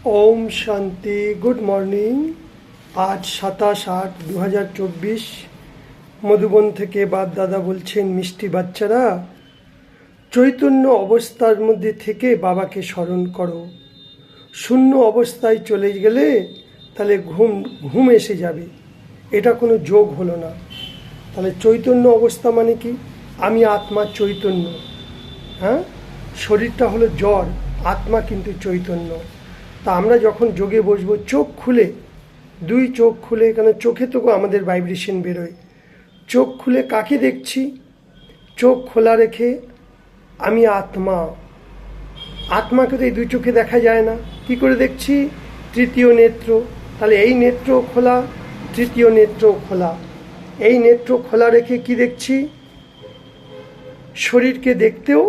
Om Shanti. Good morning. आज 27/8/2024 মধুবন থেকে বাপ দাদা বলছেন, মিষ্টি বাচ্চারা, চৈতন্য অবস্থার মধ্যে থেকে বাবাকে স্মরণ করো। শূন্য অবস্থায় চলে গেলে তাহলে ঘুম এসে যাবে। এটা কোনো যোগ হলো না। তাহলে চৈতন্য অবস্থা মানে কি? আমি আত্মা চৈতন্য, হ্যাঁ, শরীরটা হলো জড়, আত্মা কিন্তু চৈতন্য। তা আমরা যখন যোগে বসবো, চোখ খুলে, দুই চোখ খুলে, কেন চোখে তো আমাদের ভাইব্রেশন বেরোয়, চোখ খুলে কাকে দেখছি? চোখ খোলা রেখে আমি আত্মা, আত্মাকে তো এই দুই চোখে দেখা যায় না, কি করে দেখছি? তৃতীয় নেত্র। তাহলে এই নেত্র খোলা, তৃতীয় নেত্র খোলা। এই নেত্র খোলা রেখে কি দেখছি? শরীরকে দেখতেও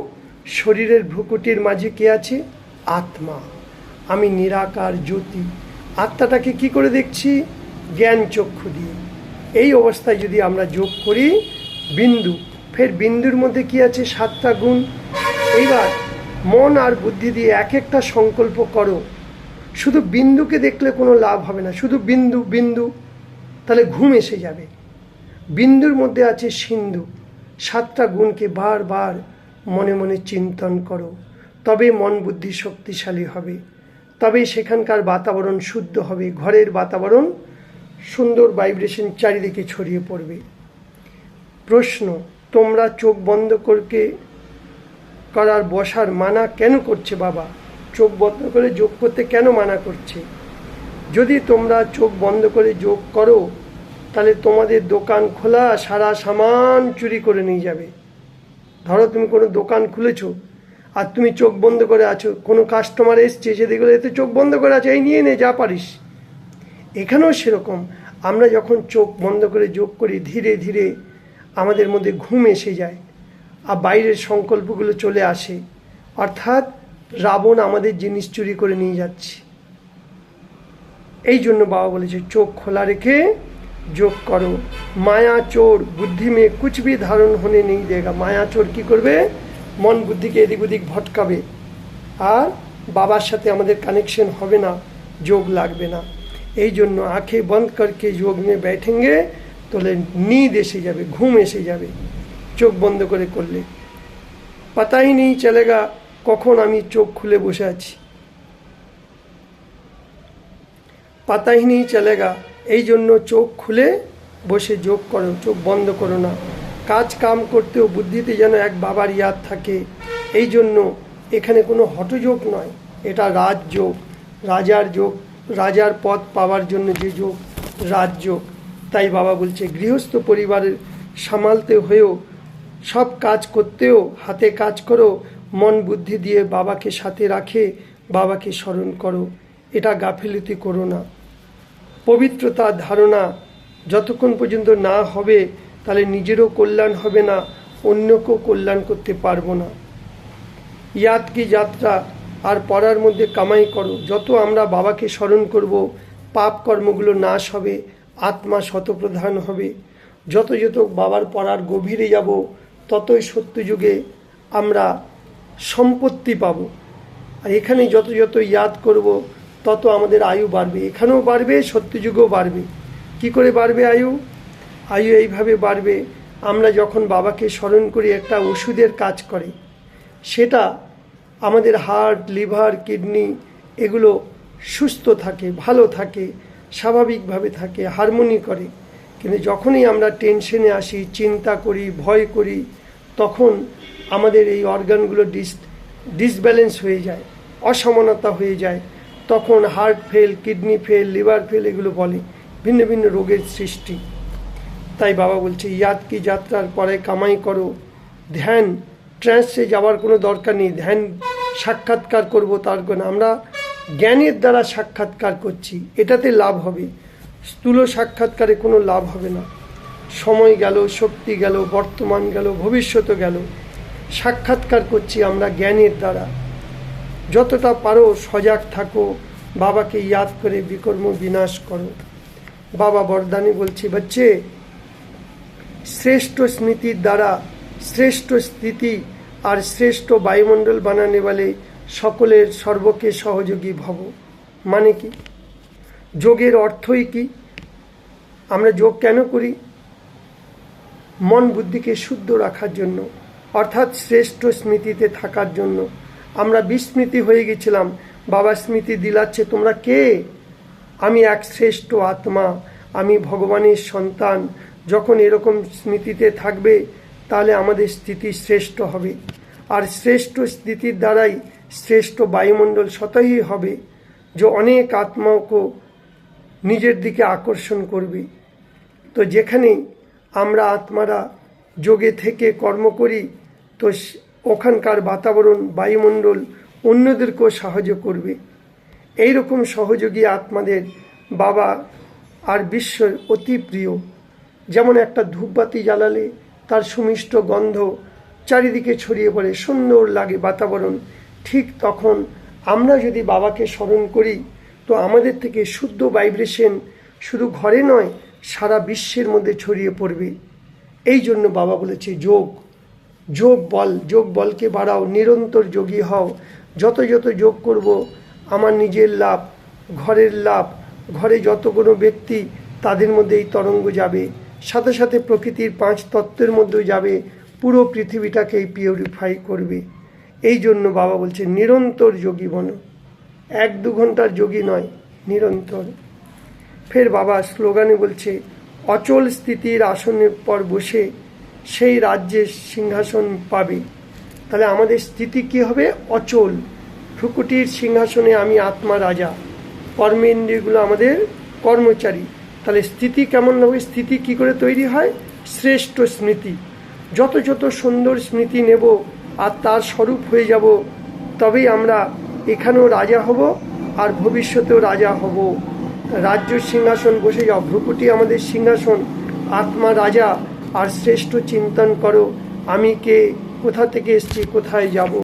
শরীরের ভ্রুকুটির মাঝে কে আছে? আত্মা। আমি নিরাকার জ্যোতি। আত্মাটাকে কি করে দেখছি? জ্ঞান চক্ষু দিয়ে। এই অবস্থায় যদি আমরা যোগ করি, বিন্দু, ফের বিন্দুর মধ্যে কি আছে? 7টা গুণ। এইবার মন আর বুদ্ধি দিয়ে এক একটা সংকল্প করো। শুধু বিন্দুকে দেখলে কোনো লাভ হবে না, শুধু বিন্দু বিন্দু, তাহলে ঘুম এসে যাবে। বিন্দুর মধ্যে আছে সিন্ধু। 7টা গুণকে বারবার মনে মনে চিন্তন করো, তবে মন বুদ্ধি শক্তিশালী হবে, তবেই সেখানকার বাতাবরণ শুদ্ধ হবে, ঘরের বাতাবরণ সুন্দর ভাইব্রেশন চারিদিকে ছড়িয়ে পড়বে। প্রশ্ন, তোমরা চোখ বন্ধ করার বসার মানা কেন করছে বাবা? চোখ বন্ধ করে যোগ করতে কেন মানা করছে? যদি তোমরা চোখ বন্ধ করে যোগ করো, তাহলে তোমাদের দোকান খোলা, সারা সামান চুরি করে নিয়ে যাবে। ধরো তুমি কোনো দোকান খুলেছো আর তুমি চোখ বন্ধ করে আছো, কোনো কাস্টমার এসছে, সে দেখলে এতে চোখ বন্ধ করে আছে, এই নিয়ে নে যা পারিস। এখানেও সেরকম, আমরা যখন চোখ বন্ধ করে যোগ করি, ধীরে ধীরে আমাদের মধ্যে ঘুম এসে যায় আর বাইরের সংকল্পগুলো চলে আসে, অর্থাৎ রাবণ আমাদের জিনিস চুরি করে নিয়ে যাচ্ছে। এই জন্য বাবা বলেছে চোখ খোলা রেখে যোগ করো। মায়া চোর বুদ্ধি মে কুছ ভি ধারণ হনে নেই দেগা। মায়া চোর কি করবে? মন বুদ্ধিকে এদিক ওদিক ভটকাবে, আর বাবার সাথে আমাদের কানেকশন হবে না, যোগ লাগবে না। এই জন্য আঁখে বন্ধ করকে যোগ নিয়ে बैठेंगे তাহলে नींद এসে যাবে, ঘুম এসে যাবে। চোখ বন্ধ করে করলে পাতাই নেই চলেগা কখন আমি চোখ খুলে বসে আছি, পাতাই নেই চলেগা। এই জন্য চোখ খুলে বসে যোগ করো, চোখ বন্ধ করো না। কাজ কাম করতেও বুদ্ধিতে যেন এক বাবার ইয়াদ থাকে। এই জন্য এখানে কোনো হঠযোগ নয়, এটা রাজযোগ, রাজার যোগ, রাজার পদ পাওয়ার জন্য যে যোগ, রাজযোগ। তাই বাবা বলছে গৃহস্থ পরিবারের সামালতে হয়েও, সব কাজ করতেও হাতে কাজ করো, মন বুদ্ধি দিয়ে বাবাকে সাথে রাখে বাবাকে স্মরণ করো। এটা গাফিলতি করো না। পবিত্রতার ধারণা যতক্ষণ পর্যন্ত না হবে, তাহলে নিজেরও কল্যাণ হবে না, অন্যকেও কল্যাণ করতে পারবো না। ইয়াদ কি যাত্রা আর পড়ার মধ্যে কামাই করো। যত আমরা বাবাকে স্মরণ করব, পাপ কর্মগুলো নাশ হবে, আত্মা শতপ্রধান হবে। যত যত বাবার পড়ার গভীরে যাব, ততই সত্যযুগে আমরা সম্পত্তি পাব। আর এখানে যত যত ইয়াদ করব, তত আমাদের আয়ু বাড়বে, এখানেও বাড়বে, সত্যযুগেও বাড়বে। কি করে বাড়বে আয়ু? আয়ু এইভাবে বাড়বে, আমরা যখন বাবাকে স্মরণ করি, একটা ওষুধের কাজ করে, সেটা আমাদের হার্ট, লিভার, কিডনি এগুলো সুস্থ থাকে, ভালো থাকে, স্বাভাবিকভাবে থাকে, হারমোনি করে। কিন্তু যখনই আমরা টেনশনে আসি, চিন্তা করি, ভয় করি, তখন আমাদের এই অর্গানগুলো ডিসব্যালেন্স হয়ে যায়, অসমানতা হয়ে যায়। তখন heart fail, kidney fail, liver fail এগুলো বলে, ভিন্ন ভিন্ন রোগের সৃষ্টি। তাই বাবা বলছে ইয়াদ কি যাত্রার পরে কামাই করো। ধ্যান ট্রান্সে যাওয়ার কোনো দরকার নেই, ধ্যান সাক্ষাৎকার করব তার কোনো, আমরা জ্ঞানের দ্বারা সাক্ষাৎকার করছি, এটাতে লাভ হবে। স্থূল সাক্ষাৎকারে কোনো লাভ হবে না। সময় গেল, শক্তি গেল, বর্তমান গেল, ভবিষ্যৎ গেল। সাক্ষাৎকার করছি আমরা জ্ঞানের দ্বারা। যতটা পারো সজাগ থাকো, বাবাকে ইয়াদ করে বিকর্ম বিনাশ করো। বাবা বরদানি বলছে, বাচ্চে শ্রেষ্ঠ স্মৃতির দ্বারা শ্রেষ্ঠ স্থিতি আর শ্রেষ্ঠ বায়ুমণ্ডল বানানে বলে সকলের সর্বকে সহযোগী ভব। মানে কি? যোগের অর্থই কি? আমরা যোগ কেন করি? মন বুদ্ধিকে শুদ্ধ রাখার জন্য, অর্থাৎ শ্রেষ্ঠ স্মৃতিতে থাকার জন্য। আমরা বিস্মৃতি হয়ে গেছিলাম, বাবা স্মৃতি দিলাচ্ছে, তোমরা কে? আমি এক শ্রেষ্ঠ আত্মা, আমি ভগবানের সন্তান। যখন এরকম স্মৃতিতে থাকবে তাহলে আমাদের স্থিতি শ্রেষ্ঠ হবে, আর শ্রেষ্ঠ স্থিতির দ্বারাই শ্রেষ্ঠ বায়ুমণ্ডল স্বতই হবে, যে অনেক আত্মাকে নিজের দিকে আকর্ষণ করবে। তো যেখানেই আমরা আত্মারা যোগে থেকে কর্ম করি, তো ওখানকার বাতাবরণ, বায়ুমণ্ডল অন্যদেরকেও সাহায্য করবে। এই রকম সহযোগী আত্মাদের বাবা আর বিশ্বের অতি প্রিয়। যেমন একটা ধূপবাতি জ্বালালে তার সুমিষ্ট গন্ধ চারিদিকে ছড়িয়ে পড়ে, সুন্দর লাগে বাতাবরণ, ঠিক তখন আমরা যদি বাবাকে স্মরণ করি তো আমাদের থেকে শুদ্ধ ভাইব্রেশন শুধু ঘরে নয়, সারা বিশ্বের মধ্যে ছড়িয়ে পড়বে। এই জন্য বাবা বলেছে যোগ, যোগ বল, যোগ বলকে বাড়াও, নিরন্তর যোগী হও। যত যত যোগ করব আমার নিজের লাভ, ঘরের লাভ, ঘরে যতগুলো ব্যক্তি তাদের মধ্যে এই তরঙ্গ যাবে, সাথে সাথে প্রকৃতির 5 তত্ত্বের মধ্যেও যাবে, পুরো পৃথিবীটাকেই পিউরিফাই করবে। এই জন্য বাবা বলছে নিরন্তর যোগী বনো, 1-2 ঘন্টার যোগী নয়, নিরন্তর। ফের বাবা স্লোগানে বলছে অচল স্থিতির আসনের পর বসে সেই রাজ্যের সিংহাসন পাবে। তাহলে আমাদের স্থিতি কি হবে? অচল। ভ্রুকুটির সিংহাসনে আমি আত্মা রাজা, কর্মেন্দ্রিয়গুলো আমাদের কর্মচারী। তাহলে স্থিতি কেমন হবে? স্থিতি কি করে তৈরি হয়? শ্রেষ্ঠ স্মৃতি। যত যত সুন্দর স্মৃতি নেব আর তার স্বরূপ হয়ে যাব, তবেই আমরা এখানেও রাজা হব আর ভবিষ্যতেও রাজা হব। রাজ্য সিংহাসন বসে যাও, ভ্রুকুটি আমাদের সিংহাসন, আত্মা রাজা, আর শ্রেষ্ঠ চিন্তন করো আমি কে, কোথা থেকে এসেছি, কোথায় যাব।